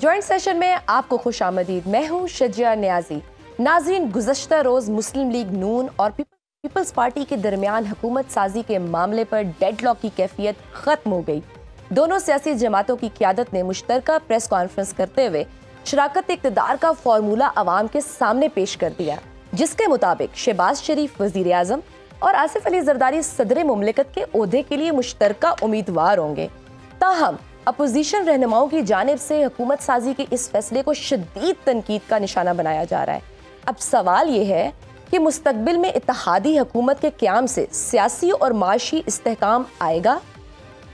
Joint session میں آپ کو خوش آمدید. میں ہوں شجیہ نیازی. ناظرین، گزشتہ روز مسلم لیگ نون اور پیپلز پارٹی کے درمیان حکومت سازی کے معاملے پر ڈیڈ لاک کی کیفیت ختم ہو گئی. دونوں سیاسی جماعتوں کی قیادت نے مشترکہ پریس کانفرنس کرتے ہوئے شراکت اقتدار کا فارمولہ عوام کے سامنے پیش کر دیا، جس کے مطابق شہباز شریف وزیر اعظم اور آصف علی زرداری صدر مملکت کے عہدے کے لیے مشترکہ امیدوار ہوں گے. تاہم اپوزیشن رہنماؤں کی جانب سے حکومت سازی کے اس فیصلے کو شدید تنقید کا نشانہ بنایا جا رہا ہے. اب سوال یہ ہے کہ مستقبل میں اتحادی حکومت کے قیام سے سیاسی اور معاشی استحکام آئے گا؟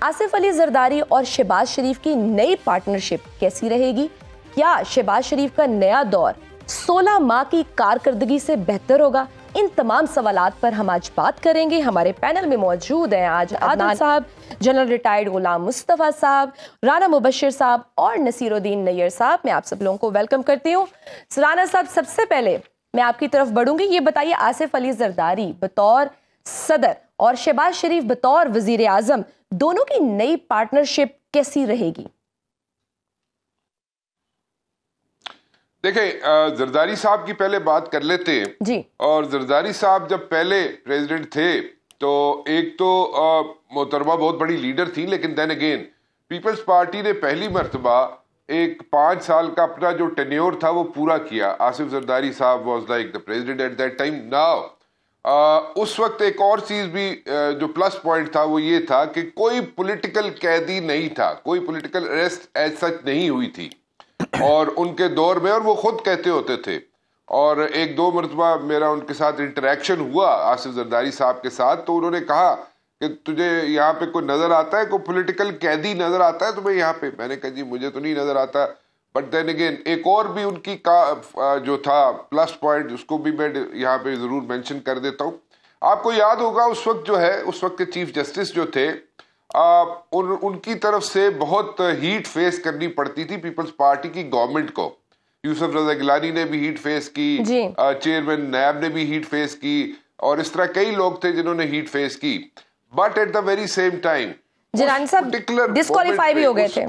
آصف علی زرداری اور شہباز شریف کی نئی پارٹنرشپ کیسی رہے گی؟ کیا شہباز شریف کا نیا دور 16 ماہ کی کارکردگی سے بہتر ہوگا؟ ان تمام سوالات پر ہم آج بات کریں گے. ہمارے پینل میں موجود ہیں آج عادل صاحب، جنرل ریٹائرڈ غلام مصطفیٰ صاحب، رانا مبشر صاحب اور نصیر الدین نیئر صاحب. میں آپ سب لوگوں کو ویلکم کرتی ہوں. رانا صاحب، سب سے پہلے میں آپ کی طرف بڑھوں گی. یہ بتائیے، آصف علی زرداری بطور صدر اور شہباز شریف بطور وزیر اعظم، دونوں کی نئی پارٹنرشپ کیسی رہے گی؟ دیکھیں، زرداری صاحب کی پہلے بات کر لیتے ہیں جی. اور زرداری صاحب جب پہلے پریزیڈنٹ تھے تو ایک تو محترمہ بہت بڑی لیڈر تھی، لیکن دین اگین پیپلز پارٹی نے پہلی مرتبہ ایک 5 سال کا اپنا جو ٹینیور تھا وہ پورا کیا. Asif Zardari Sahab was like the president at that time. Now اس وقت ایک اور چیز بھی جو پلس پوائنٹ تھا وہ یہ تھا کہ کوئی پولیٹیکل قیدی نہیں تھا، کوئی پولیٹیکل اریسٹ ایز سچ نہیں ہوئی تھی اور ان کے دور میں، اور وہ خود کہتے ہوتے تھے. اور ایک دو مرتبہ میرا ان کے ساتھ انٹریکشن ہوا آصف زرداری صاحب کے ساتھ، تو انہوں نے کہا کہ تجھے یہاں پہ کوئی نظر آتا ہے، کوئی پولیٹیکل قیدی نظر آتا ہے تمہیں یہاں پہ؟ میں نے کہا جی مجھے تو نہیں نظر آتا. بٹ دین اگین ایک اور بھی ان کی جو تھا پلس پوائنٹ، اس کو بھی میں یہاں پہ ضرور مینشن کر دیتا ہوں. آپ کو یاد ہوگا اس وقت جو ہے، اس وقت کے چیف جسٹس جو تھے، ان کی طرف سے بہت ہیٹ فیس کرنی پڑتی تھی پیپلز پارٹی کی گورنمنٹ کو. یوسف رضا گیلانی نے بھی ہیٹ فیس کی، چیئرمین نیب نے بھی ہیٹ فیس کی، اور اس طرح کئی لوگ تھے جنہوں نے ہیٹ فیس کی. But at the very same time disqualify بھی ہو گئے تھے.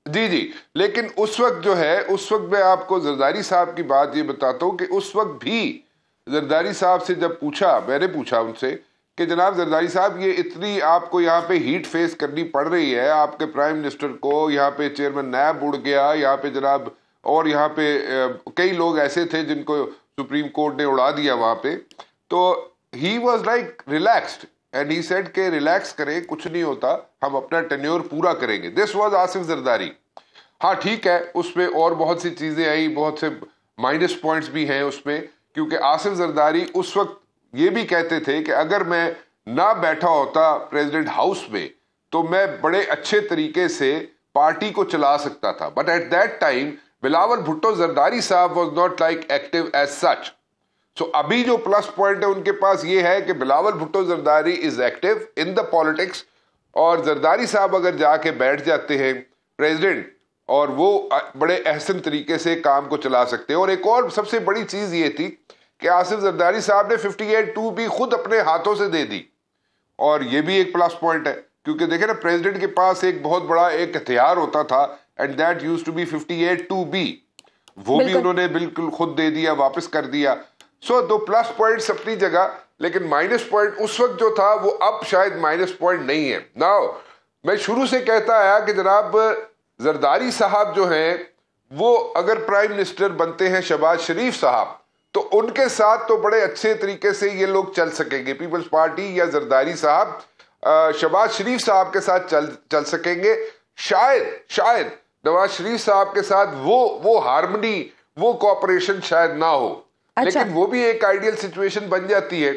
جی لیکن اس وقت جو ہے، اس وقت میں آپ کو زرداری صاحب کی بات یہ بتاتا ہوں کہ اس وقت بھی زرداری صاحب سے جب پوچھا، میں نے پوچھا ان سے کہ جناب زرداری صاحب یہ اتنی آپ کو یہاں پہ ہیٹ فیس کرنی پڑ رہی ہے، آپ کے پرائم منسٹر کو یہاں پہ چیئرمین نیب اڑ گیا یہاں پہ جناب، اور یہاں پہ کئی لوگ ایسے تھے جن کو سپریم کورٹ نے اڑا دیا وہاں پہ. تو he was like relaxed and he said کہ ریلیکس کریں، کچھ نہیں ہوتا، ہم اپنا ٹینیور پورا کریں گے. This was Asif Zardari. ہاں ٹھیک ہے، اس پہ اور بہت سی چیزیں آئی، بہت سے مائنس پوائنٹس بھی ہیں اس میں، کیونکہ آصف زرداری اس وقت یہ بھی کہتے تھے کہ اگر میں نہ بیٹھا ہوتا پریزیڈنٹ ہاؤس میں تو میں بڑے اچھے طریقے سے پارٹی کو چلا سکتا تھا. But at that time Bilawal Bhutto Zardari Sahab was not like active as such. So ابھی جو پلس پوائنٹ ہے ان کے پاس یہ ہے کہ Bilawal Bhutto Zardari is active in the politics, اور زرداری صاحب اگر جا کے بیٹھ جاتے ہیں پریزیڈنٹ، اور وہ بڑے احسن طریقے سے کام کو چلا سکتے ہیں. اور ایک اور سب سے بڑی چیز یہ تھی کہ آصف زرداری صاحب نے 58(2) بھی خود اپنے ہاتھوں سے دے دی، اور یہ بھی ایک پلس پوائنٹ ہے. کیونکہ دیکھیں نا، پریزیڈنٹ کے پاس ایک بہت بڑا ایک ہتھیار ہوتا تھا، and that used to be 58(2)B، وہ بھی انہوں نے بالکل خود دے دیا، واپس کر دیا. سو دو پلس پوائنٹس اپنی جگہ، لیکن مائنس پوائنٹ اس وقت جو تھا وہ اب شاید مائنس پوائنٹ نہیں ہے. ناؤ میں شروع سے کہتا آیا کہ جناب زرداری صاحب جو ہیں، وہ اگر پرائم منسٹر بنتے ہیں شہباز شریف صاحب، تو ان کے ساتھ تو بڑے اچھے طریقے سے یہ لوگ چل سکیں گے. پیپلز پارٹی یا زرداری صاحب شہباز شریف صاحب کے ساتھ چل سکیں گے. شاید نواز شریف صاحب کے ساتھ وہ ہارمنی، وہ کوآپریشن شاید نہ ہو. لیکن وہ بھی ایک آئیڈیل سچویشن بن جاتی ہے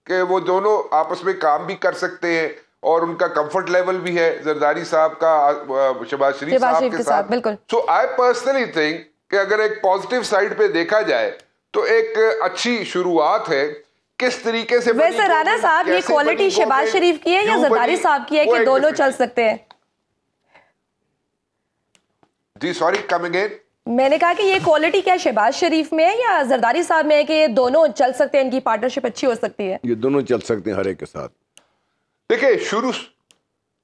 کہ وہ دونوں آپس میں کام بھی کر سکتے ہیں، اور ان کا کمفرٹ لیول بھی ہے زرداری صاحب کا شہباز شریف صاحب کے ساتھ. سو آئی پرسنلی تھنک کہ اگر ایک پازیٹیو سائیڈ پہ دیکھا جائے تو ایک اچھی شروعات ہے. کس طریقے سے ویسے رانا صاحب یہ کوالٹی شہباز شریف کی ہے یا زرداری صاحب کی ہے کہ دونوں چل سکتے ہیں؟ جی سوری، کم اگین. میں نے کہا کہ یہ کوالٹی کیا شہباز شریف میں ہے یا زرداری صاحب میں ہے کہ یہ دونوں چل سکتے ہیں، ان کی پارٹنرشپ اچھی ہو سکتی ہے؟ یہ دونوں چل سکتے ہیں ہر ایک کے ساتھ. دیکھیں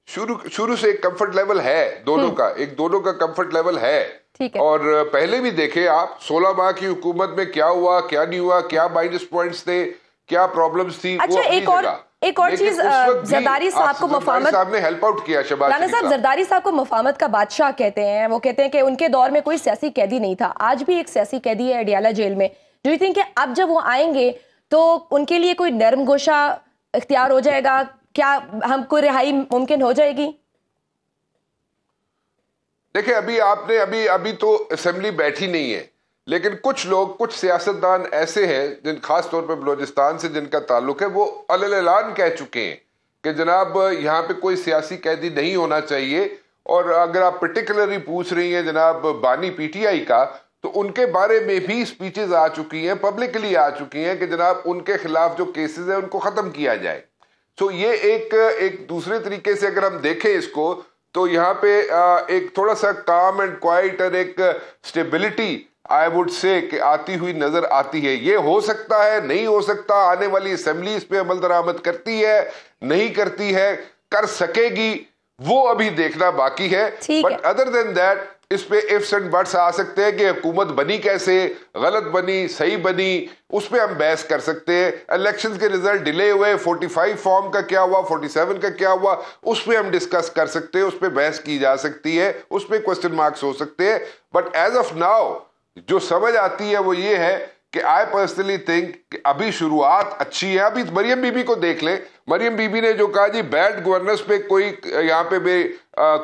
شروع سے ایک کمفرٹ لیول ہے دونوں کا، دونوں کا کمفرٹ لیول ہے. اور پہلے بھی دیکھیں آپ 16 ماہ کی حکومت میں کیا ہوا کیا نہیں ہوا، کیا مائنس پوائنٹس تھے، کیا پرابلمز تھی. اچھا ایک اور چیز، زرداری صاحب کو مفاہمت صاحب نے ہیلپ آؤٹ کیا. رانا صاحب زرداری صاحب کو مفاہمت کا بادشاہ کہتے ہیں. وہ کہتے ہیں کہ ان کے دور میں کوئی سیاسی قیدی نہیں تھا، آج بھی ایک سیاسی قیدی ہے اڈیالہ جیل میں. ڈو یو تھنک کہ اب جب وہ آئیں گے تو ان کے لیے کوئی نرم گوشہ اختیار ہو جائے گا؟ کیا ہم کو رہائی ممکن ہو جائے گی؟ دیکھیں ابھی تو اسمبلی بیٹھی نہیں ہے، لیکن کچھ لوگ، کچھ سیاستدان ایسے ہیں جن خاص طور پہ بلوچستان سے جن کا تعلق ہے، وہ علیل اعلان کہہ چکے ہیں کہ جناب یہاں پہ کوئی سیاسی قیدی نہیں ہونا چاہیے. اور اگر آپ پرٹیکولرلی پوچھ رہی ہیں جناب بانی پی ٹی آئی کا، تو ان کے بارے میں بھی سپیچز آ چکی ہیں، پبلکلی آ چکی ہیں کہ جناب ان کے خلاف جو کیسز ہیں ان کو ختم کیا جائے. تو یہ ایک دوسرے طریقے سے اگر ہم دیکھیں اس کو، تو یہاں پہ ایک تھوڑا سا کام اینڈ کوائٹ اور ایک سٹیبلٹی آئی وڈ سے کہ آتی ہوئی نظر آتی ہے. یہ ہو سکتا ہے، نہیں ہو سکتا، آنے والی اسمبلی اس پہ عمل درآمد کرتی ہے نہیں کرتی ہے، کر سکے گی، وہ ابھی دیکھنا باقی ہے. بٹ ادر دین دیٹ اس پہ ifs and buts آ سکتے ہیں کہ حکومت بنی کیسے، غلط بنی، صحیح بنی، اس پہ ہم بحث کر سکتے ہیں. الیکشنز کے ریزلٹ ڈیلے ہوئے، 45 فارم کا کیا ہوا، 47 کا کیا ہوا، اس پہ ہم ڈسکس کر سکتے ہیں، اس پہ بحث کی جا سکتی ہے، اس پہ کوسچن مارکس ہو سکتے ہیں. بٹ ایز آف ناؤ جو سمجھ آتی ہے وہ یہ ہے کہ آئی پرسنلی تھنک کہ ابھی شروعات اچھی ہے. ابھی مریم بی بی کو دیکھ لیں، مریم بی بی نے جو کہا جی بیڈ گورننس پہ کوئی یہاں پہ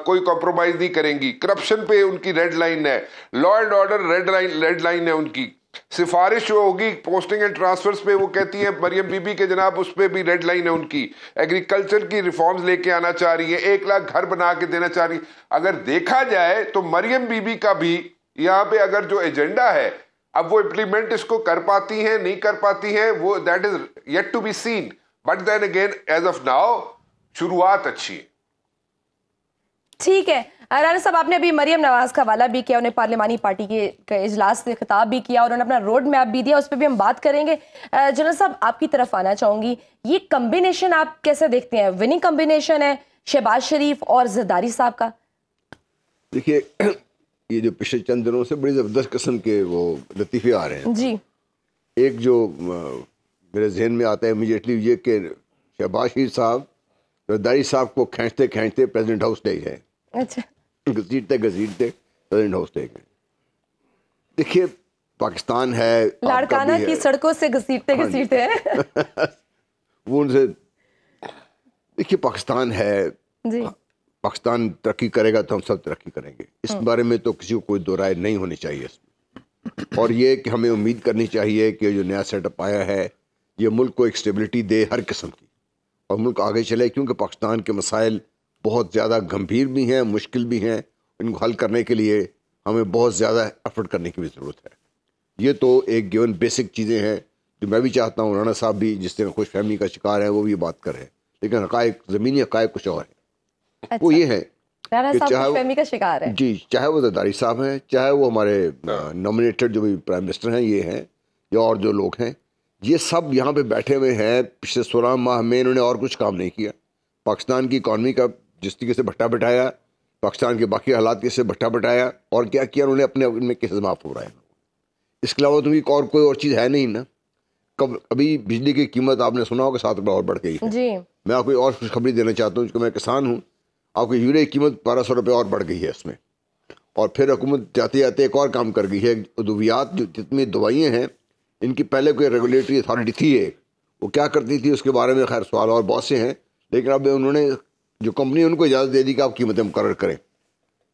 کوئی کمپرومائز نہیں کریں گی، کرپشن پہ ان کی ریڈ لائن ہے، law and order red line ہے ان کی. سفارش جو ہوگی پوسٹنگ اینڈ ٹرانسفرز پہ، وہ کہتی ہیں مریم بی بی کے جناب اس پہ بھی ریڈ لائن ہے ان کی. ایگریکلچر کی ریفارمز لے کے آنا چاہ رہی ہے، 1 لاکھ گھر بنا کے دینا چاہ رہی ہے. اگر دیکھا جائے تو مریم بی بی کا بھی یہاں پہ اگر جو ایجنڈا ہے، اب وہ امپلیمنٹ اس کو کر پاتی ہیں نہیں کر پاتی ہیں، وہ that is yet to be seen. But then again as of now شروعات اچھی ہے. ٹھیک ہے رانا صاحب، آپ نے ابھی مریم نواز کا حوالہ بھی کیا، انہیں پارلیمانی پارٹی کے اجلاس سے خطاب بھی کیا اور انہوں نے اپنا روڈ میپ بھی دیا، اس پہ بھی ہم بات کریں گے. جنرل صاحب آپ کی طرف آنا چاہوں گی، یہ کمبینیشن آپ کیسے دیکھتے ہیں؟ وننگ کمبینیشن ہے شہباز شریف اور زرداری صاحب کا؟ دیکھیے یہ جو پچھلے چند دنوں سے بڑی زبردست قسم کے وہ لطیفے آ رہے ہیں جی. ایک جو میرے ذہن میں آتا ہے امیڈیٹلی یہ کہ شہباز شریف صاحب زرداری صاحب کو کھینچتے کھینچتے پریزیڈنٹ ہاؤس لے گئے. اچھا. گھسیٹتے پریزیڈنٹ ہاؤس لے گئے. دیکھیے پاکستان ہے، لاڑکانہ کی سڑکوں سے گھسیٹتے وہ ان سے، دیکھیے پاکستان ہے، جی پاکستان ترقی کرے گا تو ہم سب ترقی کریں گے، اس بارے میں تو کسی کو کوئی دو رائے نہیں ہونی چاہیے اس میں. اور یہ کہ ہمیں امید کرنی چاہیے کہ جو نیا سیٹ اپ آیا ہے یہ ملک کو ایک اسٹیبلٹی دے ہر قسم کی، اور ملک آگے چلے، کیونکہ پاکستان کے مسائل بہت زیادہ گمبھیر بھی ہیں، مشکل بھی ہیں. ان کو حل کرنے کے لیے ہمیں بہت زیادہ ایفرٹ کرنے کی بھی ضرورت ہے. یہ تو ایک گیون بیسک چیزیں ہیں جو میں بھی چاہتا ہوں رانا صاحب بھی جس طرح خوش فہمی کا شکار ہیں وہ بھی بات کر رہے ہیں، لیکن حقائق، زمینی حقائق کچھ اور ہیں. وہ یہ ہے کہ جی چاہے وہ زرداری صاحب ہیں، چاہے وہ ہمارے نامنیٹڈ جو بھی پرائم منسٹر ہیں یہ ہیں، یا اور جو لوگ ہیں، یہ سب یہاں پہ بیٹھے ہوئے ہیں. پچھلے 16 ماہ میں انہوں نے اور کچھ کام نہیں کیا. پاکستان کی اکانومی کا جس طریقے سے بھٹا بٹھایا، پاکستان کے باقی حالات کے سے بھٹا بٹھایا، اور کیا کیا انہوں نے اپنے میں کیسز معاف ہو رہا ہے. اس کے علاوہ تو کوئی اور چیز ہے نہیں نا. ابھی بجلی کی قیمت آپ نے سنا ہوگا 7 روپے اور بڑھ گئی ہے. میں آپ کو اور خوشخبری دینا چاہتا ہوں، کیونکہ میں کسان ہوں. آپ کو یوریا کی قیمت 1200 روپے اور بڑھ گئی ہے اس میں. اور پھر حکومت جاتے جاتے ایک اور کام کر گئی ہے، ادویات جو جتنی دوائیاں ہیں ان کی پہلے کوئی ریگولیٹری اتھارٹی تھی ایک، وہ کیا کرتی تھی اس کے بارے میں خیر سوال اور بہت سے ہیں، لیکن اب انہوں نے جو کمپنی ان کو اجازت دے دی کہ آپ قیمتیں مقرر کریں.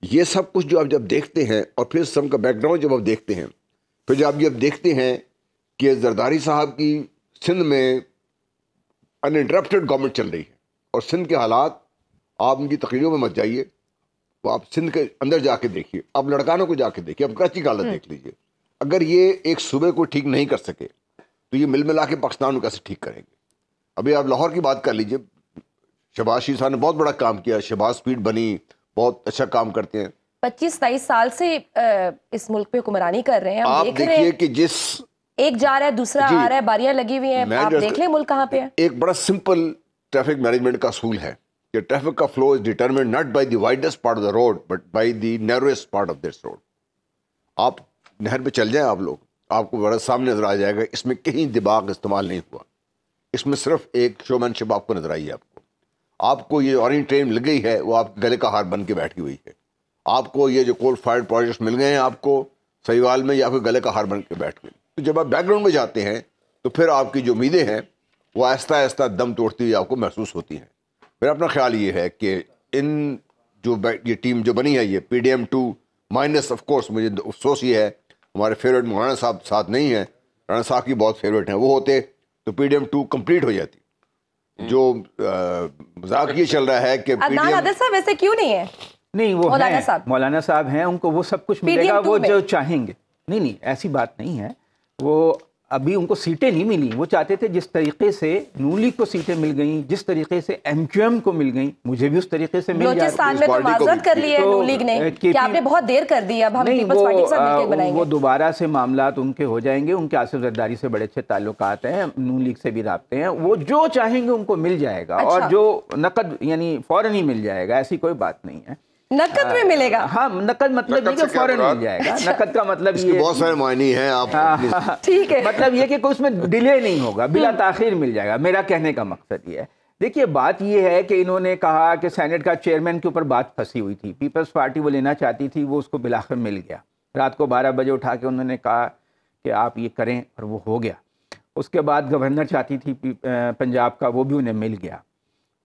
یہ سب کچھ جو آپ جب دیکھتے ہیں اور پھر سب کا بیک گراؤنڈ جب آپ دیکھتے ہیں، پھر جب دیکھتے ہیں کہ زرداری صاحب کی سندھ میں انٹرپٹڈ گورنمنٹ چل رہی ہے، اور سندھ کے حالات آپ ان کی تقریروں میں مت جائیے، وہ آپ سندھ کے اندر جا کے دیکھیے، آپ لڑکانوں کو جا کے دیکھیے، آپ کراچی کا حالت دیکھ لیجیے. اگر یہ ایک صوبے کو ٹھیک نہیں کر سکے تو یہ مل ملا کے پاکستان کو کیسے ٹھیک کریں گے. ابھی آپ لاہور کی بات کر لیجیے، شہباز شریف صاحب نے بہت بڑا کام کیا، شہباز اسپیڈ بنی، بہت اچھا کام کرتے ہیں. 25-27 سال سے اس ملک پہ حکمرانی کر رہے ہیں. آپ دیکھیے کہ جس ایک جا رہا ہے دوسرا آ رہا ہے، باریاں لگی ہوئی ہیں، آپ دیکھ لیں ملک کہاں پہ ہے. ایک بڑا سمپل ٹریفک مینجمنٹ کا اصول ہے کہ ٹریفک کا flow is determined not by the widest part of the road but by the narrowest part of this road. آپ نہر پہ چل جائیں آپ لوگ, آپ کو بڑا سامنے نظر آ جائے گا, اس میں کہیں دماغ استعمال نہیں ہوا, اس میں صرف ایک شو مین شپ آپ کو نظر آئی ہے. آپ کو یہ اورنج ٹرین مل گئی ہے, وہ آپ کے گلے کا ہار بن کے بیٹھی ہوئی ہے. آپ کو یہ جو کول فائرڈ پروجیکٹس مل گئے ہیں آپ کو سہیوال میں, یا آپ کے گلے کا ہار بن کے بیٹھ گئے. تو جب آپ بیک گراؤنڈ میں جاتے ہیں تو پھر آپ کی جو امیدیں ہیں وہ آہستہ آہستہ دم توڑتی ہوئی آپ کو محسوس ہوتی ہیں. میرا اپنا خیال یہ ہے کہ ان جو یہ ٹیم جو بنی ہے, یہ PDM2 مائنس آف کورس, مجھے افسوس یہ ہے ہمارے فیوریٹ مولانا صاحب ساتھ نہیں ہیں, رانا صاحب کی بہت فیوریٹ ہیں, وہ ہوتے تو PDM2 کمپلیٹ ہو جاتی. جو مذاق یہ چل رہا ہے کہ صاحب ویسے کیوں نہیں ہے, نہیں وہ مولانا صاحب ہیں, ان کو وہ سب کچھ ملے گا وہ جو چاہیں گے. نہیں ایسی بات نہیں ہے, وہ ابھی ان کو سیٹیں نہیں ملی. وہ چاہتے تھے جس طریقے سے نون لیگ کو سیٹیں مل گئیں, جس طریقے سے MQM کو مل گئیں, مجھے بھی اس طریقے سے مل جائے. بلوچستان میں تو معذرت کر لی ہے نون لیگ نے کہ آپ نے بہت دیر کر دی, اب ہم پیپلز پارٹی کے ساتھ مل کے بنائیں گے. وہ دوبارہ سے معاملات ان کے ہو جائیں گے. ان کے آصف زرداری سے بڑے اچھے تعلقات ہیں, نون لیگ سے بھی رابطے ہیں. وہ جو چاہیں گے ان کو مل جائے گا, اور جو نقد یعنی فوراً ہی مل جائے گا, ایسی کوئی بات نہیں ہے. نقد میں ملے گا. ہاں نقد مطلب یہ کہ فوراً مل جائے گا. نقد کا مطلب یہ بہت سارے معنی ہیں آپ, ٹھیک ہے, مطلب یہ کہ کوئی اس میں ڈیلے نہیں ہوگا, بلا تاخیر مل جائے گا. میرا کہنے کا مقصد یہ ہے. دیکھیے بات یہ ہے کہ انہوں نے کہا کہ سینٹ کا چیئرمین کے اوپر بات پھنسی ہوئی تھی, پیپلز پارٹی وہ لینا چاہتی تھی, وہ اس کو بالآخر مل گیا. رات کو 12 بجے اٹھا کے انہوں نے کہا کہ آپ یہ کریں, اور وہ ہو گیا. اس کے بعد گورنر چاہتی تھی پنجاب کا, وہ بھی انہیں مل گیا.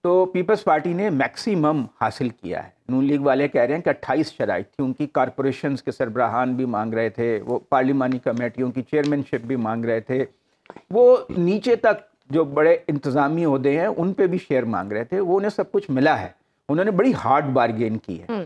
تو پیپلز پارٹی نے میکسیمم حاصل کیا ہے. نون لیگ والے کہہ رہے ہیں کہ 28 شرائط تھی. ان کی کارپوریشنز کے سربراہان بھی مانگ رہے تھے, وہ پارلیمانی کمیٹیوں کی چیئرمین شپ بھی مانگ رہے تھے, وہ نیچے تک جو بڑے انتظامی عہدے ہیں ان پہ بھی شیئر مانگ رہے تھے. وہ انہیں سب کچھ ملا ہے. انہوں نے بڑی ہارڈ بارگین کی ہے.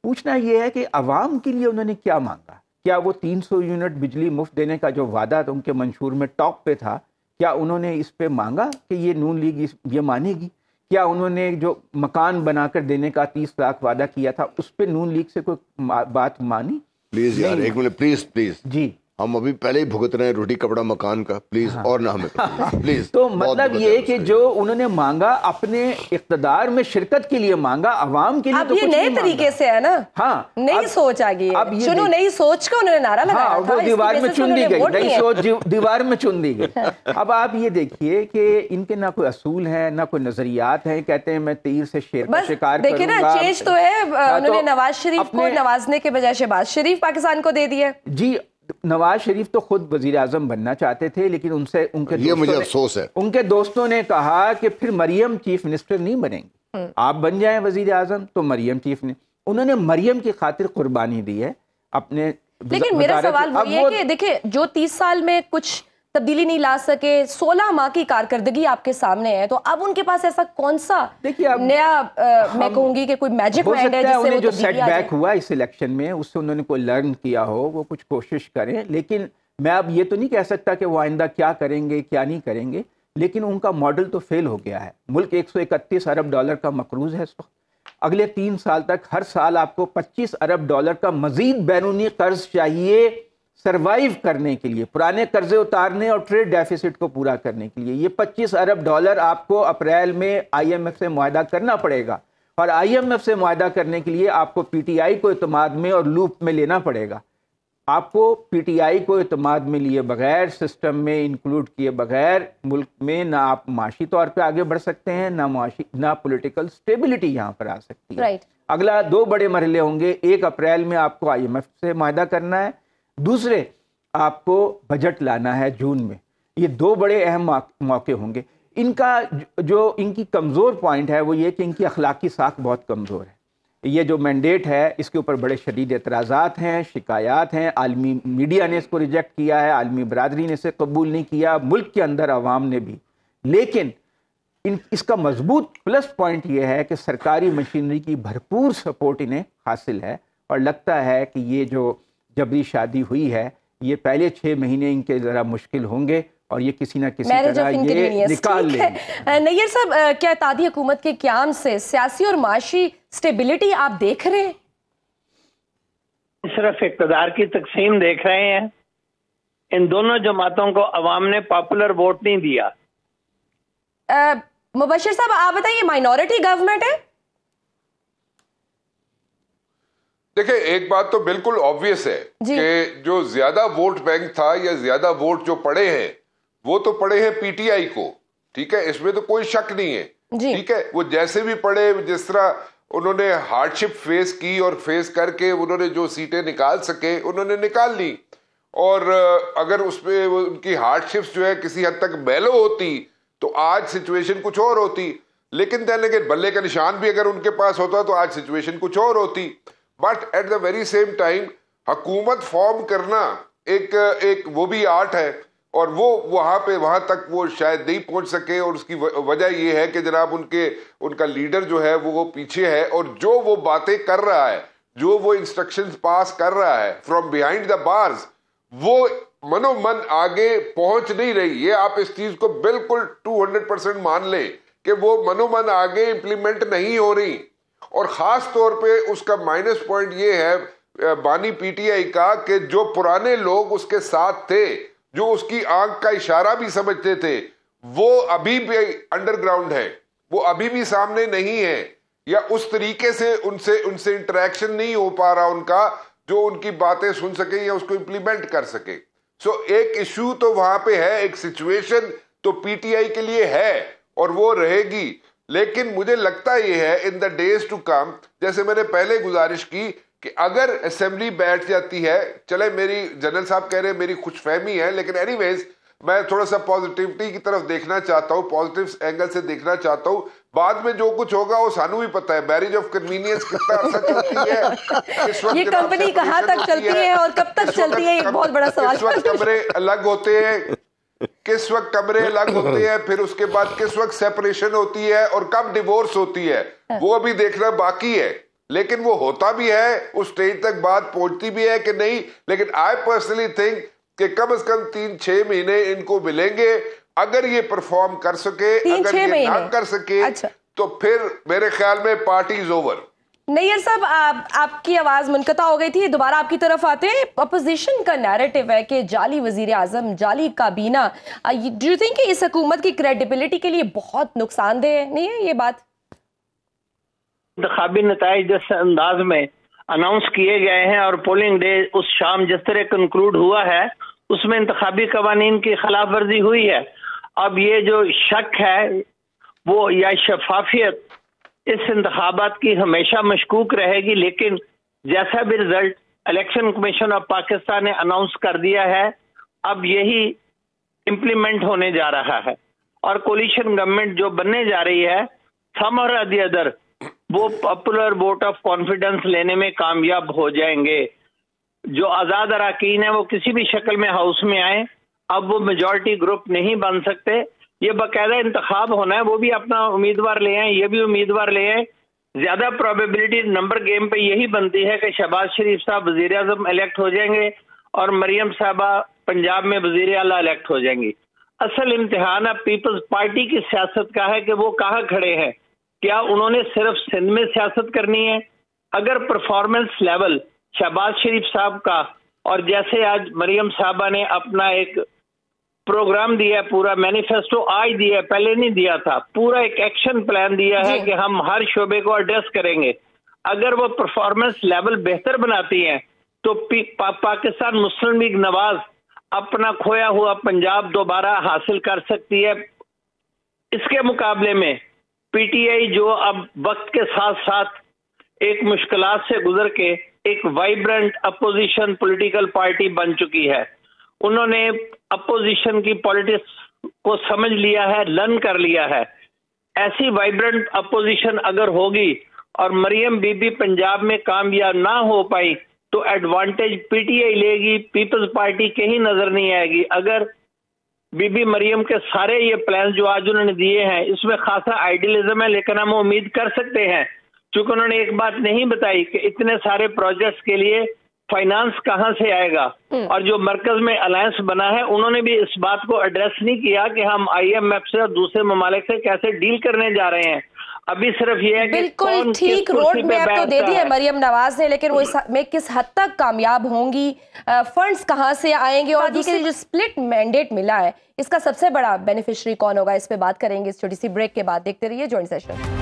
پوچھنا یہ ہے کہ عوام کے لیے انہوں نے کیا مانگا. کیا وہ 300 یونٹ بجلی مفت دینے کا جو وعدہ ان کے منشور میں ٹاپ پہ تھا, کیا انہوں نے اس پہ مانگا کہ یہ نون لیگ یہ مانے گی؟ کیا انہوں نے جو مکان بنا کر دینے کا 30 لاکھ وعدہ کیا تھا اس پہ نون لیگ سے کوئی بات مانی؟ پلیز یار ایک منٹ, پلیز جی, ہم ابھی پہلے ہی بھگت رہے ہیں روٹی کپڑا مکان کا, پلیز اور نہ ہمیں پلیز. تو مطلب یہ کہ جو انہوں نے مانگا اپنے اقتدار میں شرکت کے لیے مانگا, عوام کے لیے اب یہ نئے طریقے سے ہے نا. ہاں نئی سوچ آ گئی ہے, چنو نئی سوچ کا انہوں نے نعرہ لگایا تھا, وہ دیوار میں چن دی گئی, نئی سوچ دیوار میں چن دی گئی. اب آپ یہ دیکھیے کہ ان کے نہ کوئی اصول ہیں نہ کوئی نظریات ہیں. کہتے ہیں میں تیر سے شیر کا شکار کروں گا. دیکھیں نا چینج تو ہے, انہوں نے نواز شریف کو نوازنے کے بجائے شہباز شریف پاکستان کو دے دیا. جی, نواز شریف تو خود وزیر اعظم بننا چاہتے تھے, لیکن ان کے دوستوں نے کہا کہ پھر مریم چیف منسٹر نہیں بنیں گی, آپ بن جائیں وزیر اعظم. تو مریم چیف نے, انہوں نے مریم کی خاطر قربانی دی ہے اپنے. لیکن میرا سوال وہ یہ ہے کہ دیکھیں جو 30 سال میں کچھ تبدیلی نہیں لا سکے, 16 ماہ کی کارکردگی آپ کے سامنے ہے, تو اب ان کے پاس ایسا کون سا نیا میں کہوں گی کہ کوئی میجک مائنڈ ہے جس سے وہ جو سیٹ بیک ہوا اس الیکشن میں اس سے انہوں نے کوئی لرن کیا ہو, وہ کچھ کوشش کریں. لیکن میں اب یہ تو نہیں کہہ سکتا کہ وہ آئندہ کیا کریں گے کیا نہیں کریں گے, لیکن ان کا ماڈل تو فیل ہو گیا ہے. ملک 131 ارب ڈالر کا مقروض ہے اس وقت. اگلے 3 سال تک ہر سال آپ کو 25 ارب ڈالر کا مزید بیرونی قرض چاہیے سروائیو کرنے کے لیے, پرانے قرضے اتارنے اور ٹریڈ ڈیفیسٹ کو پورا کرنے کے لیے. یہ 25 ارب ڈالر آپ کو اپریل میں IMF سے معاہدہ کرنا پڑے گا, اور IMF سے معاہدہ کرنے کے لیے آپ کو PTI کو اعتماد میں اور لوپ میں لینا پڑے گا. آپ کو PTI کو اعتماد میں لیے بغیر, سسٹم میں انکلوڈ کیے بغیر ملک میں نہ آپ معاشی طور پہ آگے بڑھ سکتے ہیں, نہ پولیٹیکل سٹیبلٹی یہاں پر آ سکتی ہے. اگلا 2 بڑے مرحلے ہوں گے. 1 اپریل میں آپ کو IMF سے معاہدہ کرنا ہے, دوسرے آپ کو بجٹ لانا ہے جون میں. یہ 2 بڑے اہم موقع ہوں گے. ان کا جو ان کی کمزور پوائنٹ ہے وہ یہ کہ ان کی اخلاقی ساکھ بہت کمزور ہے. یہ جو مینڈیٹ ہے اس کے اوپر بڑے شدید اعتراضات ہیں, شکایات ہیں. عالمی میڈیا نے اس کو ریجیکٹ کیا ہے, عالمی برادری نے اسے قبول نہیں کیا, ملک کے اندر عوام نے بھی. لیکن اس کا مضبوط پلس پوائنٹ یہ ہے کہ سرکاری مشینری کی بھرپور سپورٹ انہیں حاصل ہے, اور لگتا ہے کہ یہ جو جبری شادی ہوئی ہے یہ پہلے 6 مہینے ان کے ذرا مشکل ہوں گے, اور یہ کسی نہ کسی طرح یہ نکال لیں گے. نیئر صاحب, کیا اتحادی حکومت کے قیام سے سیاسی اور معاشی سٹیبلٹی آپ دیکھ رہے ہیں؟ صرف اقتدار کی تقسیم دیکھ رہے ہیں. ان دونوں جماعتوں کو عوام نے پاپولر ووٹ نہیں دیا. مبشر صاحب آپ بتائیں, یہ مائنورٹی گورنمنٹ ہے؟ دیکھیں ایک بات تو بالکل آبویس ہے کہ جو زیادہ ووٹ بینک تھا یا زیادہ ووٹ جو پڑے ہیں وہ تو پڑے ہیں پی ٹی آئی کو، ٹھیک ہے، اس میں تو کوئی شک نہیں ہے، ٹھیک ہے، وہ جیسے بھی پڑے، جس طرح انہوں نے ہارڈ شپ فیس کی اور فیس کر کے انہوں نے جو سیٹیں نکال سکے انہوں نے نکال لی، اور اگر اس میں ان کی ہارڈ شپس جو ہے کسی حد تک میلو ہوتی تو آج سچویشن کچھ اور ہوتی، لیکن بلے کا نشان بھی اگر ان کے پاس ہوتا تو آج سچویشن کچھ اور ہوتی. But at the very same time حکومت فارم کرنا ایک وہ بھی آرٹ ہے، اور وہ وہاں تک وہ شاید نہیں پہنچ سکے، اور اس کی وجہ یہ ہے کہ جناب ان کا لیڈر جو ہے وہ پیچھے ہے، اور جو وہ باتیں کر رہا ہے، جو وہ انسٹرکشنز پاس کر رہا ہے فرام بیہائنڈ دا بارز، وہ منو من آگے پہنچ نہیں رہی. یہ آپ اس چیز کو بالکل 200% مان لیں کہ وہ منو من آگے امپلیمنٹ نہیں ہو رہی، اور خاص طور پہ اس کا مائنس پوائنٹ یہ ہے بانی پی ٹی آئی کا کہ جو پرانے لوگ اس کے ساتھ تھے، جو اس کی آنکھ کا اشارہ بھی سمجھتے تھے، وہ ابھی بھی انڈر گراؤنڈ ہے، وہ ابھی بھی سامنے نہیں ہے، یا اس طریقے سے ان سے انٹریکشن نہیں ہو پا رہا ان کا جو ان کی باتیں سن سکے یا اس کو امپلیمنٹ کر سکے. سو ایک ایشو تو وہاں پہ ہے، ایک سچویشن تو پی ٹی آئی کے لیے ہے اور وہ رہے گی. لیکن مجھے لگتا یہ ہے ان دا ڈیز ٹو کم، جیسے میں نے پہلے گزارش کی کہ اگر اسمبلی بیٹھ جاتی ہے، چلے میری جنرل صاحب کہہ رہے ہیں میری خوش فہمی ہے، لیکن اینی ویز میں تھوڑا سا پازیٹیوٹی کی طرف دیکھنا چاہتا ہوں، پازیٹیو اینگل سے دیکھنا چاہتا ہوں. بعد میں جو کچھ ہوگا وہ سانو بھی پتا ہے، میرج آف کنوینئنس کتنا عرصہ چلتی ہے، یہ کمپنی کہاں تک چلتی ہے اور کب تک چلتی ہے، یہ بہت بڑا سوال. کس وقت کمرے الگ ہوتے ہیں، کس وقت کمرے الگ ہوتے ہیں، پھر اس کے بعد کس وقت سیپریشن ہوتی ہے اور کب ڈیورس ہوتی ہے، وہ ابھی دیکھنا باقی ہے. لیکن وہ ہوتا بھی ہے، اس سٹیج تک بات پہنچتی بھی ہے کہ نہیں. لیکن آئی پرسنلی تھنک کہ کم از کم 3-6 مہینے ان کو ملیں گے. اگر یہ پرفارم کر سکے، اگر یہ نہ کر سکے تو پھر میرے خیال میں پارٹی از اوور. نیئر صاحب آپ کی آواز منقطع ہو گئی تھی، دوبارہ آپ کی طرف آتے ہیں. اپوزیشن کا نیریٹو ہے کہ جعلی وزیر اعظم، جعلی کابینہ، ڈو یو تھنک کہ اس حکومت کی کریڈیبلٹی کے لیے بہت نقصان دہ نہیں ہے یہ بات؟ انتخابی نتائج جس انداز میں اناؤنس کیے گئے ہیں اور پولنگ ڈے اس شام جس طرح کنکلوڈ ہوا ہے، اس میں انتخابی قوانین کی خلاف ورزی ہوئی ہے. اب یہ جو شک ہے وہ یا شفافیت اس انتخابات کی ہمیشہ مشکوک رہے گی، لیکن جیسا بھی result election commission of Pakistan نے اناؤنس کر دیا ہے، اب یہی امپلیمنٹ ہونے جا رہا ہے. اور کولیشن گورنمنٹ جو بننے جا رہی ہے، سم اور دی ادر وہ پاپولر ووٹ آف کانفیڈنس لینے میں کامیاب ہو جائیں گے. جو آزاد اراکین ہیں وہ کسی بھی شکل میں ہاؤس میں آئیں، اب وہ میجورٹی گروپ نہیں بن سکتے. یہ باقاعدہ انتخاب ہونا ہے، وہ بھی اپنا امیدوار لے آئیں، یہ بھی امیدوار لے آئیں. زیادہ پروبیبلٹی نمبر گیم پہ یہی بنتی ہے کہ شہباز شریف صاحب وزیر اعظم الیکٹ ہو جائیں گے اور مریم صاحبہ پنجاب میں وزیر اعلیٰ الیکٹ ہو جائیں گی. اصل امتحان اب پیپلز پارٹی کی سیاست کا ہے کہ وہ کہاں کھڑے ہیں. کیا انہوں نے صرف سندھ میں سیاست کرنی ہے؟ اگر پرفارمنس لیول شہباز شریف صاحب کا، اور جیسے آج مریم صاحبہ نے اپنا ایک پروگرام دیا ہے، پورا مینیفیسٹو آج دیا ہے، پہلے نہیں دیا تھا، پورا ایک ایکشن پلان دیا ہے کہ ہم ہر شعبے کو ایڈریس کریں گے. اگر وہ پرفارمنس لیول بہتر بناتی ہیں تو پاکستان مسلم لیگ نواز اپنا کھویا ہوا پنجاب دوبارہ حاصل کر سکتی ہے. اس کے مقابلے میں پی ٹی آئی جو اب وقت کے ساتھ ساتھ ایک مشکلات سے گزر کے ایک وائبرنٹ اپوزیشن پولیٹیکل پارٹی بن چکی ہے. انہوں نے اپوزیشن کی پالیٹکس کو سمجھ لیا ہے، لرن کر لیا ہے. ایسی وائبرنٹ اپوزیشن اگر ہوگی اور مریم بی بی پنجاب میں کامیاب نہ ہو پائی تو ایڈوانٹیج پی ٹی آئی لے گی، پیپلز پارٹی کہیں نظر نہیں آئے گی. اگر بی بی مریم کے سارے یہ پلانز جو آج انہوں نے دیے ہیں اس میں خاصا آئیڈیلزم ہے، لیکن ہم امید کر سکتے ہیں، چونکہ انہوں نے ایک بات نہیں بتائی کہ اتنے سارے پروجیکٹس کے لیے فائنانس کہاں سے آئے گا. اور جو مرکز میں الائنس بنا ہے انہوں نے بھی اس بات کو ایڈریس نہیں کیا کہ ہم آئی ایم ایف سے اور دوسرے ممالک سے کیسے ڈیل کرنے جا رہے ہیں. ابھی صرف یہ ہے کہ بالکل ٹھیک روڈ میپ تو دے دی ہے مریم نواز نے، لیکن وہ میں کس حد تک کامیاب ہوں گی، فنڈز کہاں سے آئیں گے، اور دوسری جو سپلٹ مینڈیٹ ملا ہے اس کا سب سے بڑا بینیفیشری کون ہوگا، اس پہ بات کریں گے اس چھوٹی سی بریک کے بعد. دیکھتے رہیے جوائنٹ سیشن.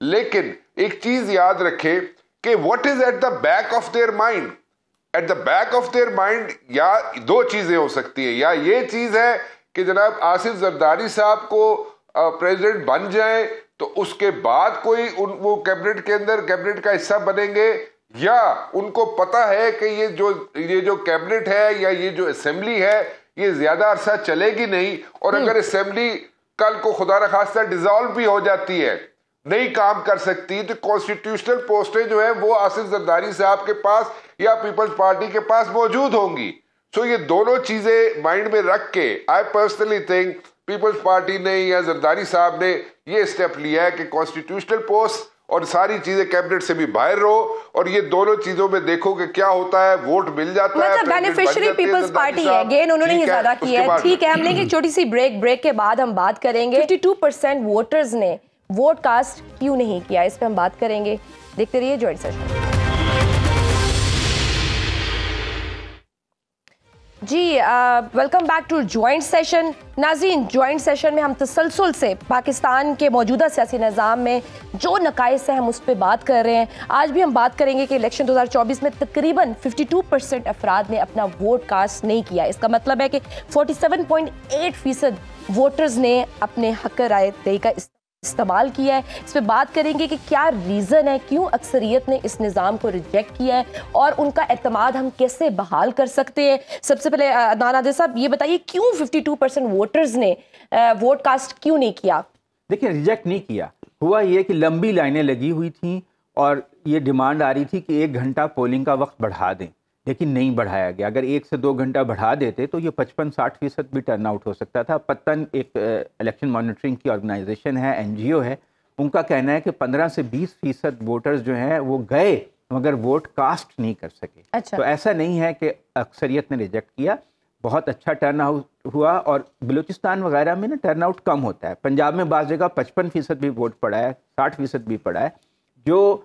لیکن ایک چیز یاد رکھیں کہ what is at the back of their mind. At the back of their mind یا دو چیزیں ہو سکتی ہیں, یا یہ چیز ہے کہ جناب آصف زرداری صاحب کو پریزیڈنٹ بن جائیں تو اس کے بعد کوئی وہ کیبنٹ کے اندر کیبنٹ کا حصہ بنیں گے, یا ان کو پتا ہے کہ یہ جو کیبنٹ ہے یا یہ جو اسمبلی ہے یہ زیادہ عرصہ چلے گی نہیں, اور اگر اسمبلی کل کو خدا نخواستہ ڈیزالو بھی ہو جاتی ہے, نہیں کام کر سکتی, تو کانسٹیٹیوشنل پوسٹیں جو ہیں وہ آصف زرداری صاحب کے پاس یا پیپلز پارٹی کے پاس موجود ہوں گی. سو یہ دونوں چیزیں مائنڈ میں رکھ کے I personally think Peoples Party نے یا زرداری صاحب نے یہ اسٹیپ لیا ہے کہ کانسٹیٹیوشنل پوسٹ اور ساری چیزیں کیبنٹ سے بھی باہر رہو, اور یہ دونوں چیزوں میں دیکھو کہ کیا ہوتا ہے, ووٹ مل جاتا ہے. مطلب بینیفیشری پیپلز پارٹی ہے, اگین انہوں نے ہی زیادہ کیا ہے. ٹھیک ہے, ہم لیں گے ایک چھوٹی سی بریک کے بعد ہم بات کریں گے 52% ووٹرز نے ووٹ کاسٹ کیوں نہیں کیا, اس پہ ہم بات کریں گے. دیکھتے رہیے جوائنٹ سیشن. جی welcome back to joint session. ناظرین, جوائنٹ سیشن میں ہم تسلسل سے پاکستان کے موجودہ سیاسی نظام میں جو نقائص ہیں ہم اس پہ بات کر رہے ہیں. آج بھی ہم بات کریں گے کہ الیکشن 2024 میں تقریباً 52% افراد نے اپنا ووٹ کاسٹ نہیں کیا. اس کا مطلب ہے کہ 47.8% ووٹرز نے اپنے حق رائے دہی کا استعمال کیا ہے. اس پہ بات کریں گے کہ کیا ریزن ہے, کیوں اکثریت نے اس نظام کو ریجیکٹ کیا ہے, اور ان کا اعتماد ہم کیسے بحال کر سکتے ہیں. سب سے پہلے عدنان عادل صاحب یہ بتائیے کیوں 52% ووٹرز نے ووٹ کاسٹ کیوں نہیں کیا؟ دیکھیں, ریجیکٹ نہیں کیا, ہوا یہ کہ لمبی لائنیں لگی ہوئی تھیں اور یہ ڈیمانڈ آ رہی تھی کہ 1 گھنٹہ پولنگ کا وقت بڑھا دیں, لیکن نہیں بڑھایا گیا. اگر 1 سے 2 گھنٹہ بڑھا دیتے تو یہ 55-60% بھی ٹرن آؤٹ ہو سکتا تھا. پتن ایک الیکشن مانیٹرنگ کی آرگنائزیشن ہے, NGO ہے, ان کا کہنا ہے کہ 15 سے 20% ووٹرز جو ہیں وہ گئے مگر ووٹ کاسٹ نہیں کر سکے. تو ایسا نہیں ہے کہ اکثریت نے ریجیکٹ کیا, بہت اچھا ٹرن آؤٹ ہوا. اور بلوچستان وغیرہ میں نا ٹرن آؤٹ کم ہوتا ہے. پنجاب میں بعض جگہ 55% بھی ووٹ پڑا ہے, 60% بھی پڑا ہے. جو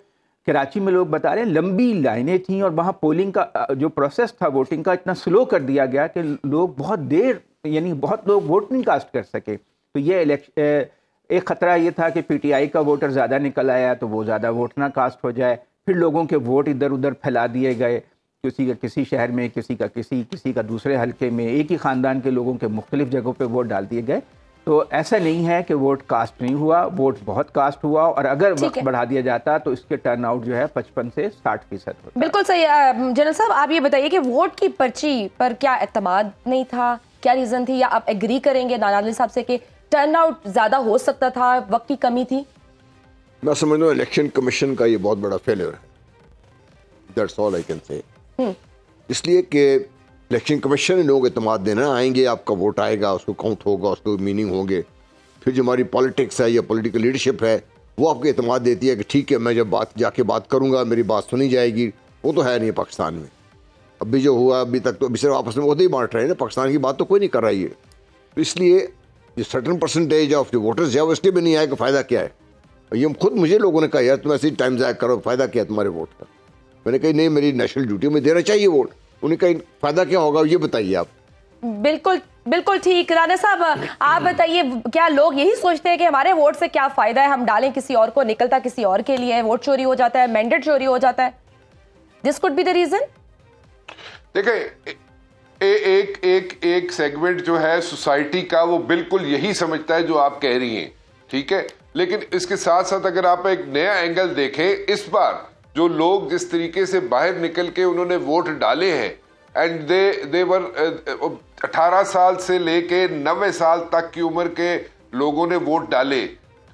کراچی میں لوگ بتا رہے ہیں لمبی لائنیں تھیں, اور وہاں پولنگ کا جو پروسیس تھا ووٹنگ کا اتنا سلو کر دیا گیا کہ لوگ بہت دیر, یعنی بہت لوگ ووٹ نہیں کاسٹ کر سکے. تو یہ ایک خطرہ یہ تھا کہ PTI کا ووٹر زیادہ نکل آیا تو وہ زیادہ ووٹ نہ کاسٹ ہو جائے. پھر لوگوں کے ووٹ ادھر ادھر پھیلا دیے گئے, کسی کا کسی شہر میں, کسی کا دوسرے حلقے میں, ایک ہی خاندان کے لوگوں کے مختلف جگہوں پہ ووٹ ڈال دیے گئے. تو ایسا نہیں ہے کہ ووٹ کاسٹ نہیں ہوا, ووٹ بہت کاسٹ ہوا, اور اگر وقت بڑھا دیا جاتا تو اس کے ٹرن آؤٹ جو ہے 55 سے 60% ہوتا. بالکل صحیح. جنرل صاحب آپ یہ بتائیے کہ ووٹ کی پرچی پر کیا اعتماد نہیں تھا, کیا ریزن تھی, یا آپ ایگری کریں گے عدنان عادل صاحب سے کہ ٹرن آؤٹ زیادہ ہو سکتا تھا, وقت کی کمی تھی؟ میں سمجھتا ہوں الیکشن کمیشن کا یہ بہت بڑا فیلئر ہے. That's all I can say. اس لیے کہ الیکشن کمیشن نے لوگ اعتماد دینا, آئیں گے, آپ کا ووٹ آئے گا, اس کو کاؤنٹ ہوگا, اس کو میننگ ہوں گے. پھر جو ہماری پالیٹکس ہے یا پولیٹیکل لیڈرشپ ہے وہ آپ کو اعتماد دیتی ہے کہ ٹھیک ہے میں جب جا کے بات کروں گا میری بات سنی جائے گی. وہ تو ہے نہیں پاکستان میں. ابھی جو ہوا ابھی تک تو ابھی صرف آپس میں عہدے ہی بانٹ رہے ہیں نا, پاکستان کی بات تو کوئی نہیں کر رہا ہے. تو اس لیے جو سرٹن پرسنٹیج آف جو ووٹرز ہے وہ اس لیے بھی نہیں آئے کہ فائدہ کیا ہے. یہ خود مجھے لوگوں نے کہا یار تم ایسے ہی ٹائم ضائع کرو, فائدہ کیا ہے تمہارے ووٹ کا. میں نے کہا نہیں میری نیشنل ڈیوٹی میں دینا چاہیے ووٹ. انہیں کہا فائدہ کیا ہوگا یہ بتائیے آپ. بالکل ٹھیک. رانا صاحب آپ بتائیے کیا لوگ یہی سوچتے ہیں کہ ہمارے ووٹ سے کیا فائدہ ہے, ہم ڈالیں کسی اور کو, نکلتا کسی اور کے لیے, ووٹ چوری ہو جاتا ہے, مینڈیٹ چوری ہو جاتا ہے. دس کوڈ بی دا ریزن. دیکھیں ایک سیگمنٹ جو ہے سوسائٹی کا وہ بالکل یہی سمجھتا ہے جو آپ کہہ رہی ہیں, ٹھیک ہے. لیکن اس کے ساتھ ساتھ اگر آپ ایک نیا اینگل دیکھیں, اس بار جو لوگ جس طریقے سے باہر نکل کے انہوں نے ووٹ ڈالے ہیں, اینڈ دے ور 18 سال سے لے کے 90 سال تک کی عمر کے لوگوں نے ووٹ ڈالے.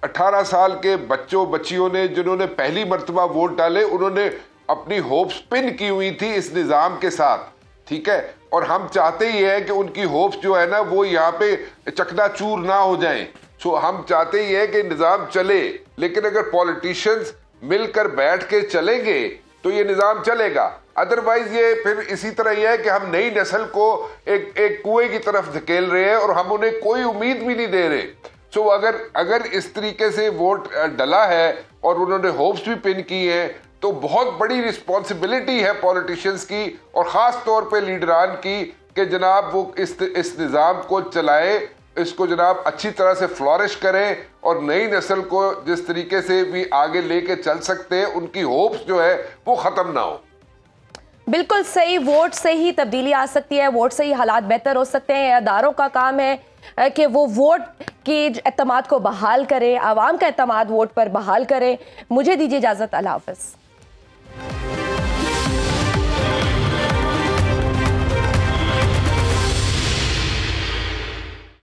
18 سال کے بچیوں نے جنہوں نے پہلی مرتبہ ووٹ ڈالے, انہوں نے اپنی ہوپس پن کی ہوئی تھی اس نظام کے ساتھ, ٹھیک ہے. اور ہم چاہتے ہی ہیں کہ ان کی ہوپس جو ہے نا وہ یہاں پہ چکنا چور نہ ہو جائیں. سو ہم چاہتے ہی ہیں کہ نظام چلے, لیکن اگر پولیٹیشینز مل کر بیٹھ کے چلیں گے تو یہ نظام چلے گا. ادروائز یہ پھر اسی طرح یہ ہے کہ ہم نئی نسل کو ایک کنویں کی طرف دھکیل رہے ہیں اور ہم انہیں کوئی امید بھی نہیں دے رہے. سو اگر اس طریقے سے ووٹ ڈلا ہے اور انہوں نے ہوپس بھی پن کی ہیں تو بہت بڑی رسپانسبلٹی ہے پولیٹیشینز کی اور خاص طور پہ لیڈران کی کہ جناب وہ اس نظام کو چلائے اس کو جناب اچھی طرح سے فلورش کریں اور نئی نسل کو جس طریقے سے بھی آگے لے کے چل سکتے ہیں ان کی ہوپس جو ہے وہ ختم نہ ہو. بالکل صحیح. ووٹ سے ہی تبدیلی آ سکتی ہے, ووٹ سے ہی حالات بہتر ہو سکتے ہیں. اداروں کا کام ہے کہ وہ ووٹ کے اعتماد کو بحال کرے, عوام کا اعتماد ووٹ پر بحال کرے. مجھے دیجیے اجازت, اللہ حافظ.